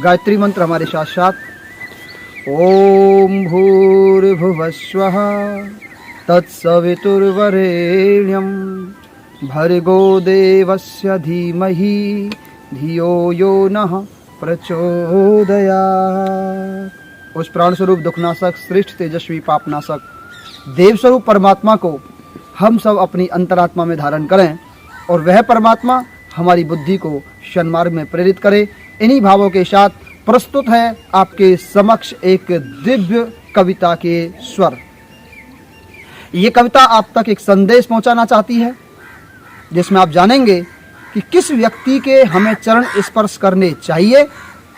गायत्री मंत्र हमारे साथ साथ। ओम भूर्भुवस्वः तत्सवितुर्वरेण्यं भर्गो देवस्य धीमहि धियो यो नः प्रचोदयात्। उस प्राण स्वरूप दुखनाशक, श्रेष्ठ तेजस्वी पापनाशक देव स्वरूप परमात्मा को हम सब अपनी अंतरात्मा में धारण करें और वह परमात्मा हमारी बुद्धि को सन्मार्ग में प्रेरित करे। इन्हीं भावों के साथ प्रस्तुत है आपके समक्ष एक दिव्य कविता के स्वर। ये कविता आप तक एक संदेश पहुंचाना चाहती है, जिसमें आप जानेंगे कि किस व्यक्ति के हमें चरण स्पर्श करने चाहिए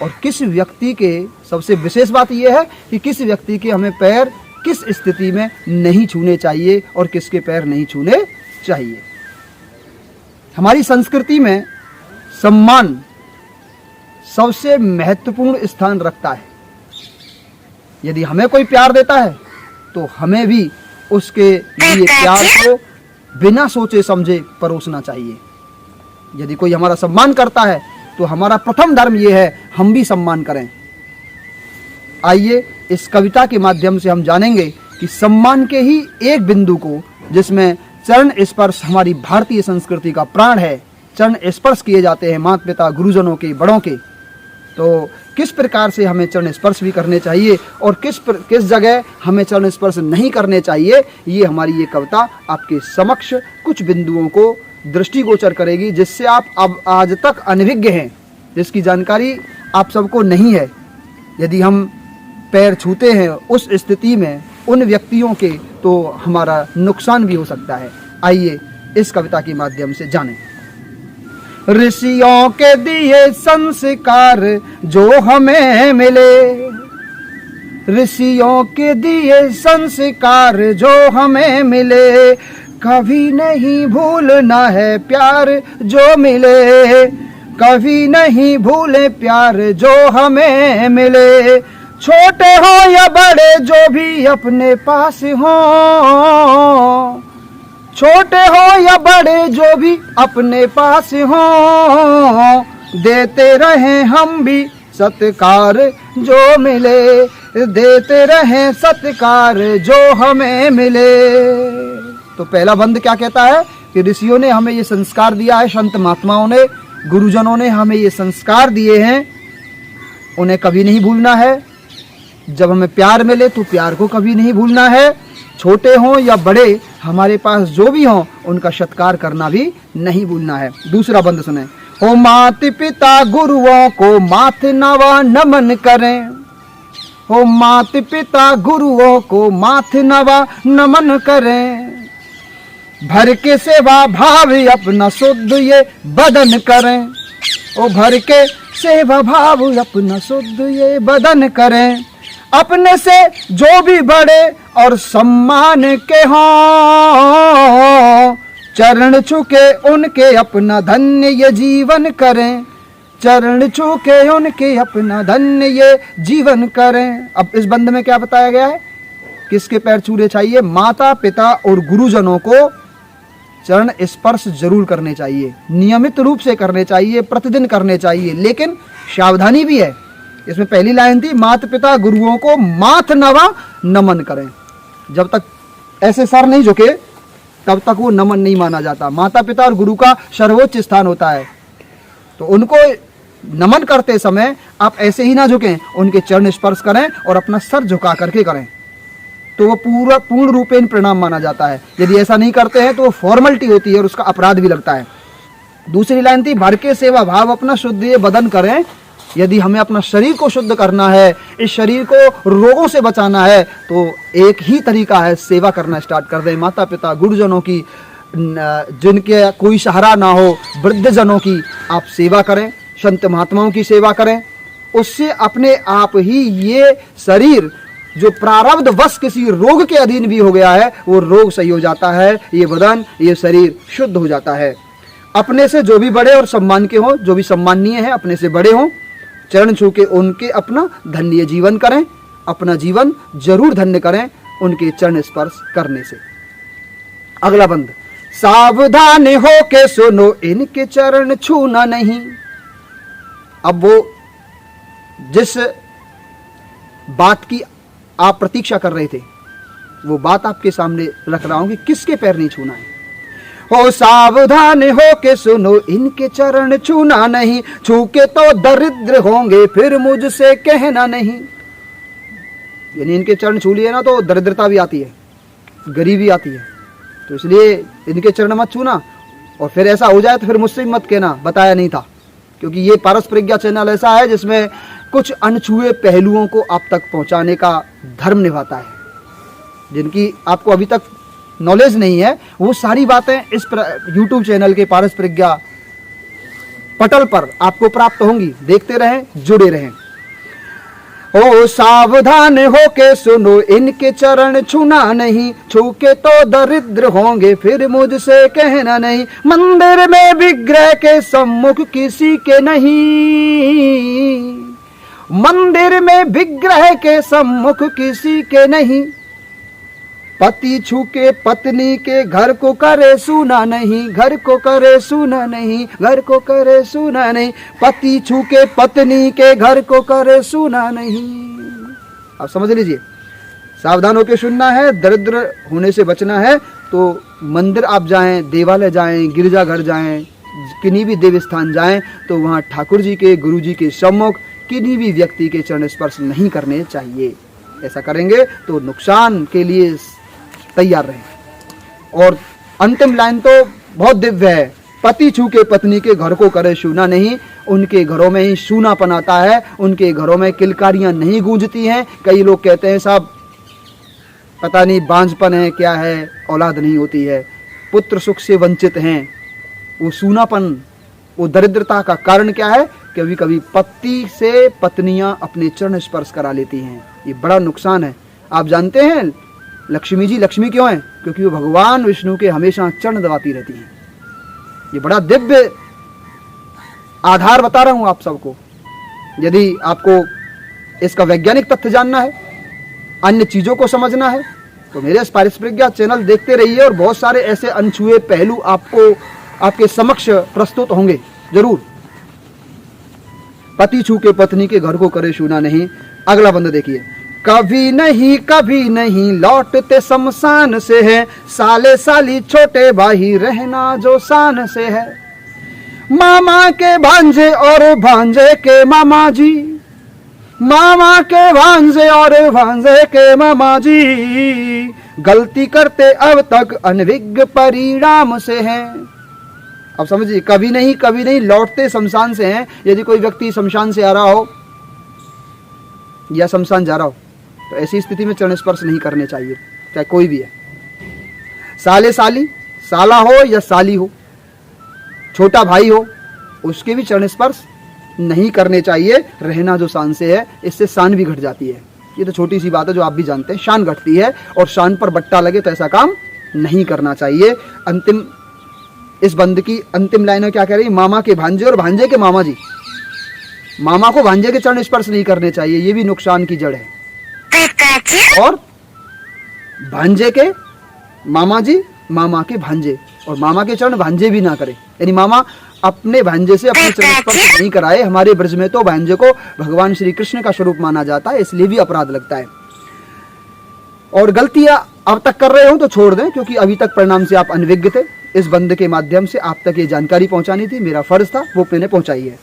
और किस व्यक्ति के, सबसे विशेष बात यह है कि किस व्यक्ति के हमें पैर किस स्थिति में नहीं छूने चाहिए और किसके पैर नहीं छूने चाहिए। हमारी संस्कृति में सम्मान सबसे महत्वपूर्ण स्थान रखता है। यदि हमें कोई प्यार देता है तो हमें भी उसके लिए प्यार को बिना सोचे समझे परोसना चाहिए। यदि कोई हमारा सम्मान करता है तो हमारा प्रथम धर्म यह है हम भी सम्मान करें। आइए इस कविता के माध्यम से हम जानेंगे कि सम्मान के ही एक बिंदु को, जिसमें चरण स्पर्श हमारी भारतीय संस्कृति का प्राण है, चरण स्पर्श किए जाते हैं माता पिता गुरुजनों के, बड़ों के, तो किस प्रकार से हमें चरण स्पर्श भी करने चाहिए और किस जगह हमें चरण स्पर्श नहीं करने चाहिए, ये हमारी ये कविता आपके समक्ष कुछ बिंदुओं को दृष्टिगोचर करेगी, जिससे आप अब आज तक अनभिज्ञ हैं, जिसकी जानकारी आप सबको नहीं है। यदि हम पैर छूते हैं उस स्थिति में उन व्यक्तियों के, तो हमारा नुकसान भी हो सकता है। आइए इस कविता के माध्यम से जानें। ऋषियों के दिए संस्कार जो हमें मिले, ऋषियों के दिए संस्कार जो हमें मिले, कभी नहीं भूलना है प्यार जो मिले, कभी नहीं भूले प्यार जो हमें मिले। छोटे हो या बड़े जो भी अपने पास हो, छोटे हो या बड़े जो भी अपने पास हो, देते रहें हम भी सत्कार जो मिले, देते रहें सत्कार जो हमें मिले। तो पहला बंद क्या कहता है कि ऋषियों ने हमें ये संस्कार दिया है, संत महात्माओं ने, गुरुजनों ने हमें ये संस्कार दिए हैं, उन्हें कभी नहीं भूलना है। जब हमें प्यार मिले तो प्यार को कभी नहीं भूलना है। छोटे हों या बड़े, हमारे पास जो भी हों उनका सत्कार करना भी नहीं भूलना है। दूसरा बंद सुने। हो माता पिता गुरुओं को माथ नवा नमन करें, हो माता पिता गुरुओं को माथ नवा नमन करें, भर के सेवा भाव अपना शुद्ध ये बदन करें, ओ भर के सेवा भाव अपना शुद्ध ये बदन करें। अपने से जो भी बड़े और सम्मान के हों, चरण छूके उनके अपना धन्य ये जीवन करें, चरण छूके उनके अपना धन्य ये जीवन करें। अब इस बंद में क्या बताया गया है, किसके पैर छूने चाहिए? माता पिता और गुरुजनों को चरण स्पर्श जरूर करने चाहिए, नियमित रूप से करने चाहिए, प्रतिदिन करने चाहिए, लेकिन सावधानी भी है। इसमें पहली लाइन थी माता पिता गुरुओं को माथ नवा नमन करें। जब तक ऐसे सर नहीं झुके तब तक वो नमन नहीं माना जाता। माता पिता और गुरु का सर्वोच्च स्थान होता है, तो उनको नमन करते समय आप ऐसे ही ना झुकें, उनके चरण स्पर्श करें और अपना सर झुका करके करें, तो वो पूर्ण रूपेण प्रणाम माना जाता है। यदि ऐसा नहीं करते हैं तो वो फॉर्मेलिटी होती है और उसका अपराध भी लगता है। दूसरी लाइन थी भर के सेवा भाव अपना शुद्ध ये बदन करें। यदि हमें अपना शरीर को शुद्ध करना है, इस शरीर को रोगों से बचाना है, तो एक ही तरीका है, सेवा करना स्टार्ट कर दें। माता पिता गुरुजनों की, जिनके कोई सहारा ना हो, वृद्धजनों की आप सेवा करें, संत महात्माओं की सेवा करें। उससे अपने आप ही ये शरीर जो प्रारब्ध वश किसी रोग के अधीन भी हो गया है, वो रोग सही हो जाता है, ये बदन, ये शरीर शुद्ध हो जाता है। अपने से जो भी बड़े और सम्मान के हों, जो भी सम्माननीय है, अपने से बड़े हों, चरण छू के उनके अपना धन्य जीवन करें, अपना जीवन जरूर धन्य करें उनके चरण स्पर्श करने से। अगला बंद, सावधान हो के सुनो इनके चरण छूना नहीं। अब वो जिस बात की आप प्रतीक्षा कर रहे थे वो बात आपके सामने रख रहा हूं कि किसके पैर नहीं छूना है। हो सावधान हो के सुनो, इनके चरण छूना नहीं, छू के तो दरिद्र होंगे फिर मुझसे कहना नहीं। यानी इनके चरण छू लिए ना तो दरिद्रता भी आती है, गरीबी आती है, तो इसलिए इनके चरण मत छूना। और फिर ऐसा हो जाए तो फिर मुझसे मत कहना बताया नहीं था, क्योंकि ये पारस प्रज्ञा चैनल ऐसा है जिसमें कुछ अनछुए पहलुओं को आप तक पहुंचाने का धर्म निभाता है। जिनकी आपको अभी तक नॉलेज नहीं है वो सारी बातें इस YouTube चैनल के पारस प्रज्ञा पटल पर आपको प्राप्त होंगी। देखते रहें, जुड़े रहें। ओ सावधान हो के सुनो, इनके चरण छूना नहीं, छू के तो दरिद्र होंगे फिर मुझसे कहना नहीं। मंदिर में विग्रह के सम्मुख किसी के नहीं, मंदिर में विग्रह के सम्मुख किसी के नहीं। पति छू के पत्नी के घर को करे सुना नहीं, घर को करे सुना नहीं, घर को करे सुना नहीं। पति छू के पत्नी के घर को करे सुना नहीं। आप समझ लीजिए, सावधान होकर सुनना है। दरिद्र होने से बचना है तो मंदिर आप जाएं, देवालय जाएं, गिरजाघर जाएं, किन्हीं भी देव स्थान जाएं तो वहां ठाकुर जी के, गुरु जी के सम्मुख किन्हीं भी व्यक्ति के चरण स्पर्श नहीं करने चाहिए। ऐसा करेंगे तो नुकसान के लिए तैयार रहें। और अंतिम लाइन तो बहुत दिव्य है, पति छू के पत्नी के घर को करे छूना नहीं। उनके घरों में ही सूनापन आता है, उनके घरों में किलकारियां नहीं गूंजती हैं। कई लोग कहते हैं साहब पता नहीं बांझपन है क्या है, औलाद नहीं होती है, पुत्र सुख से वंचित हैं। वो सूनापन, वो दरिद्रता का कारण क्या है? कभी कभी पति से पत्नियां अपने चरण स्पर्श करा लेती हैं। ये बड़ा नुकसान है। आप जानते हैं लक्ष्मी जी लक्ष्मी क्यों हैं? क्योंकि वो भगवान विष्णु के हमेशा चरण दबाती रहती हैं। ये बड़ा दिव्य आधार बता रहा हूं आप सबको। यदि आपको इसका वैज्ञानिक तथ्य जानना है, अन्य चीजों को समझना है, तो मेरे पारस प्रज्ञा चैनल देखते रहिए और बहुत सारे ऐसे अनछुए पहलू आपको आपके समक्ष प्रस्तुत होंगे जरूर। पति छू के पत्नी के घर को करे छूना नहीं। अगला बंद देखिए, कभी नहीं लौटते शमशान से है, साले साली छोटे भाई रहना जो शान से है। मामा के भांजे और भांजे के मामा जी, मामा के भांजे और भांजे के मामा जी, गलती करते अब तक अनभिज्ञ परिणाम से हैं। अब समझिए, कभी नहीं लौटते शमशान से हैं। यदि कोई व्यक्ति शमशान से आ रहा हो या शमशान जा रहा हो तो ऐसी स्थिति में चरण स्पर्श नहीं करने चाहिए, चाहे कोई भी है। साले साली, साला हो या साली हो, छोटा भाई हो, उसके भी चरण स्पर्श नहीं करने चाहिए। रहना जो शान से है, इससे शान भी घट जाती है। ये तो छोटी सी बात है जो आप भी जानते हैं, शान घटती है और शान पर बट्टा लगे तो ऐसा काम नहीं करना चाहिए। अंतिम इस बंद की अंतिम लाइन में क्या कह रही है? मामा के भांजे और भांजे के मामा जी। मामा को भांजे के चरण स्पर्श नहीं करने चाहिए, ये भी नुकसान की जड़ है। और भांजे के मामा जी, मामा के भांजे, और मामा के चरण भांजे भी ना करे। यानी मामा अपने भांजे से अपने चरण स्पर्श नहीं कराए। हमारे ब्रज में तो भांजे को भगवान श्री कृष्ण का स्वरूप माना जाता है, इसलिए भी अपराध लगता है। और गलतियां अब तक कर रहे हो तो छोड़ दें, क्योंकि अभी तक परिणाम से आप अनभिज्ञ थे। इस बंद के माध्यम से आप तक ये जानकारी पहुंचानी थी, मेरा फर्ज था, वो मैंने पहुंचाई है।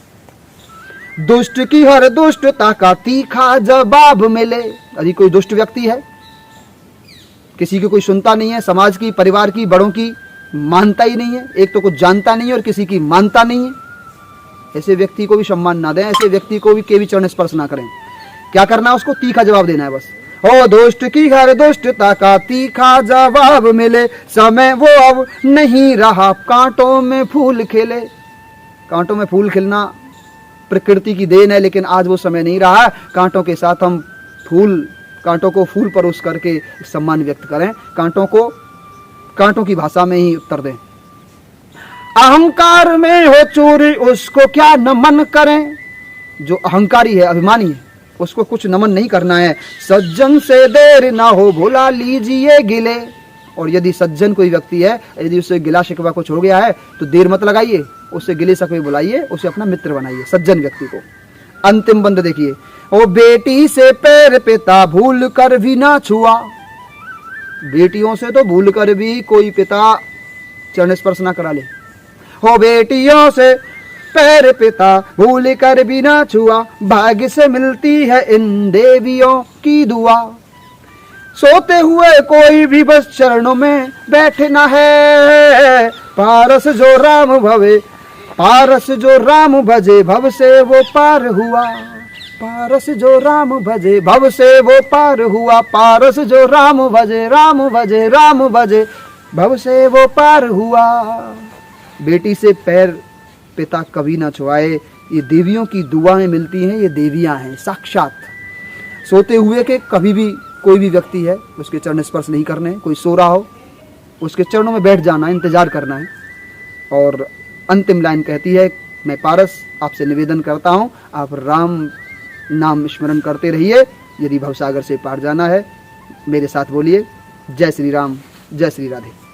दुष्ट की हर दुष्टता का तीखा जवाब मिले। यदि कोई दुष्ट व्यक्ति है, किसी की कोई सुनता नहीं है, समाज की, परिवार की, बड़ों की मानता ही नहीं है, एक तो कुछ जानता नहीं है और किसी की मानता नहीं है, ऐसे व्यक्ति को भी सम्मान ना दें, ऐसे व्यक्ति को भी के भी चरण स्पर्श ना करें। क्या करना है? उसको तीखा जवाब देना है बस। ओ दुष्ट की हर दुष्टता का तीखा जवाब मिले, समय वो अब नहीं रहा कांटों में फूल खिले। कांटों में फूल खिलना प्रकृति की देन है, लेकिन आज वो समय नहीं रहा। कांटों के साथ हम कांटों को फूल परोस करके सम्मान व्यक्त करें, कांटों की भाषा में ही उत्तर दें। अहंकार में हो चोरी उसको क्या नमन करें। जो अहंकारी है, अभिमानी है, उसको कुछ नमन नहीं करना है। सज्जन से देर ना हो भुला लीजिए गिले। और यदि सज्जन कोई व्यक्ति है, यदि उससे गिला शिकवा कुछ हो गया है तो देर मत लगाइए, उससे गिले शिकवे बुलाइए, उसे अपना मित्र बनाइए, सज्जन व्यक्ति को। अंतिम बंद देखिए, ओ बेटी से पैर पिता भूल कर भी ना छुआ, बेटियों से तो भूल कर भी कोई पिता चरण स्पर्श ना करा ले। हो बेटियों से पैर पिता भूल कर भी ना छुआ, भाग्य से मिलती है इन देवियों की दुआ। सोते हुए कोई भी बस चरणों में बैठना है, पारस जो राम भवे, पारस जो राम भजे भव से वो पार हुआ, पारस जो राम भजे भव से वो पार हुआ, पारस जो राम भजे राम भजे राम भजे भव से वो पार हुआ। बेटी से पैर पिता कभी ना छुआए, ये देवियों की दुआएं मिलती हैं, ये देवियां हैं साक्षात। सोते हुए के कभी भी कोई भी व्यक्ति है उसके चरण स्पर्श नहीं करने, कोई सो रहा हो उसके चरणों में बैठ जाना, इंतजार करना है। और अंतिम लाइन कहती है, मैं पारस आपसे निवेदन करता हूँ आप राम नाम स्मरण करते रहिए, यदि भवसागर से पार जाना है। मेरे साथ बोलिए, जय श्री राम, जय श्री राधे।